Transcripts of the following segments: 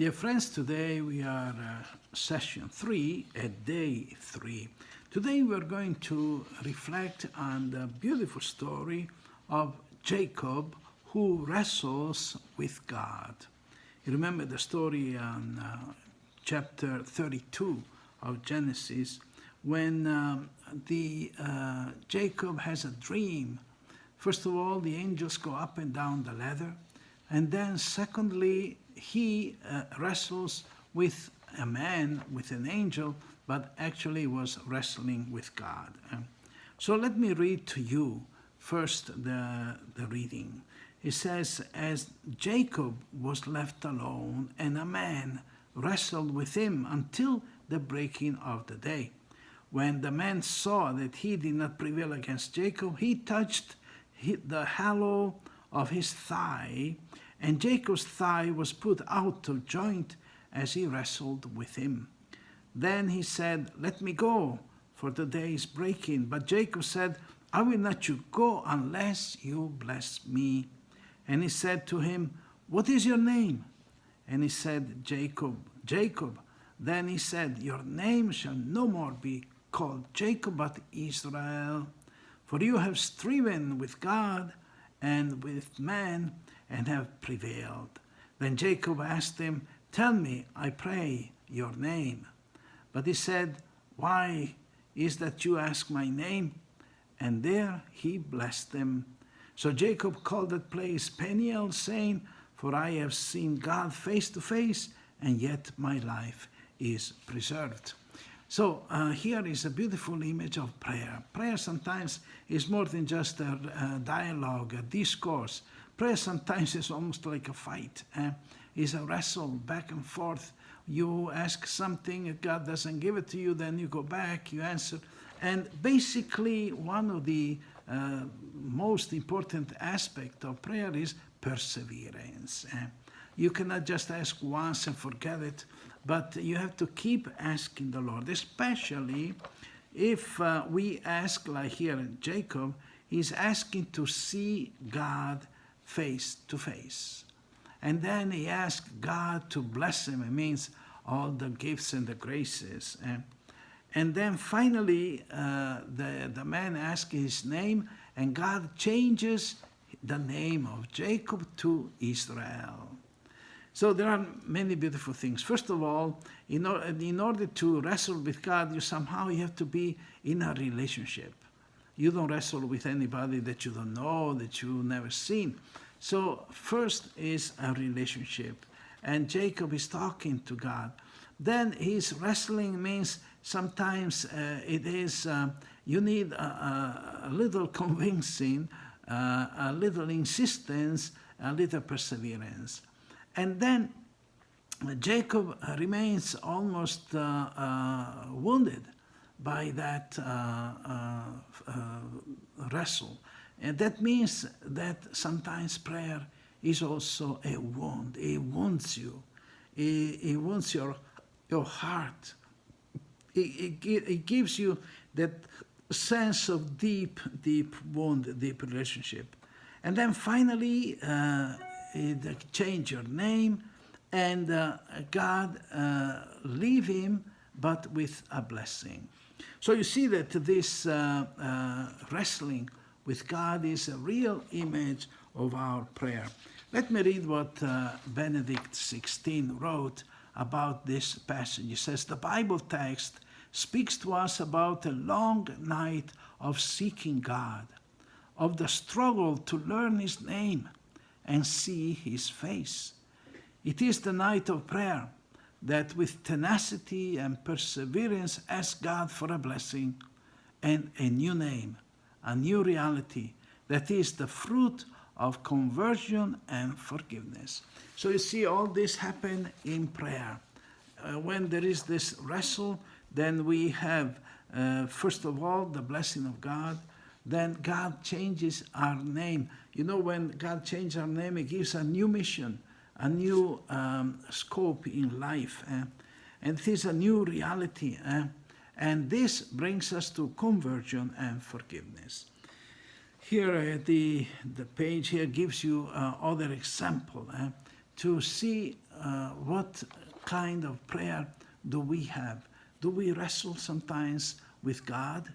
Dear friends, today we are session 3 at day 3. Today we are going to reflect on the beautiful story of Jacob who wrestles with God. You remember the story on chapter 32 of Genesis when Jacob has a dream. First of all, the angels go up and down the ladder. And then secondly, he wrestles with a man, with an angel, but actually was wrestling with God. So let me read to you first the reading. It says, as Jacob was left alone, and a man wrestled with him until the breaking of the day. When the man saw that he did not prevail against Jacob, he touched the hollow of his thigh, and Jacob's thigh was put out of joint as he wrestled with him. Then he said, let me go, for the day is breaking. But Jacob said, I will not let you go unless you bless me. And he said to him, what is your name? And he said, Jacob, Jacob. Then he said, your name shall no more be called Jacob, but Israel. For you have striven with God and with man, and have prevailed. Then Jacob asked him, tell me, I pray, your name. But he said, why is that you ask my name? And there he blessed him. So Jacob called that place Peniel, saying, for I have seen God face to face, and yet my life is preserved. So here is a beautiful image of prayer. Prayer sometimes is more than just a dialogue, a discourse. Prayer sometimes is almost like a fight. It's a wrestle back and forth. You ask something, God doesn't give it to you, then you go back, you answer. And basically one of the most important aspects of prayer is perseverance. You cannot just ask once and forget it, but you have to keep asking the Lord, especially if we ask, like here in Jacob, he's asking to see God face to face. And then he asked God to bless him. It means all the gifts and the graces. And then finally, the man asked his name, and God changes the name of Jacob to Israel. So there are many beautiful things. First of all, in order to wrestle with God, you have to be in a relationship. You don't wrestle with anybody that you don't know, that you've never seen. So first is a relationship. And Jacob is talking to God. Then his wrestling means sometimes it is, you need a little convincing, a little insistence, a little perseverance. And then Jacob remains almost wounded by that wrestle. And that means that sometimes prayer is also a wound. It wounds you. It wounds your heart. It gives you that sense of deep wound, deep relationship. And then finally, it change your name, and God leave him, but with a blessing. So you see that this wrestling with God is a real image of our prayer. Let me read what Benedict XVI wrote about this passage. He says, the Bible text speaks to us about a long night of seeking God, of the struggle to learn his name and see his face. It is the night of prayer that with tenacity and perseverance ask God for a blessing and a new name, a new reality that is the fruit of conversion and forgiveness. So you see, all this happen in prayer. When there is this wrestle, then we have, first of all, the blessing of God. Then God changes our name. You know, when God changes our name, it gives a new mission, a new scope in life. And it is a new reality. And this brings us to conversion and forgiveness. Here, the page here gives you other example to see what kind of prayer do we have? Do we wrestle sometimes with God?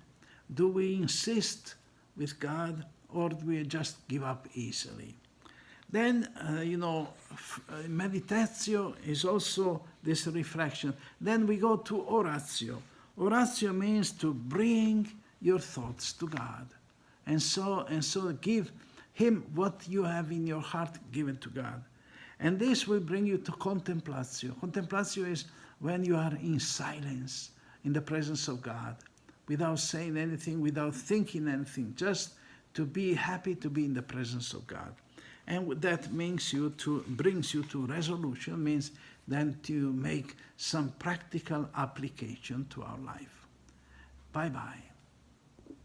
Do we insist with God, or do we just give up easily? Then, meditatio is also this reflection. Then we go to oratio. Oratio means to bring your thoughts to God. And so give Him what you have in your heart, give it to God. And this will bring you to contemplatio. Contemplatio is when you are in silence, in the presence of God, without saying anything, without thinking anything, just to be happy to be in the presence of God. And that brings you to resolution, means then to make some practical application to our life. Bye-bye.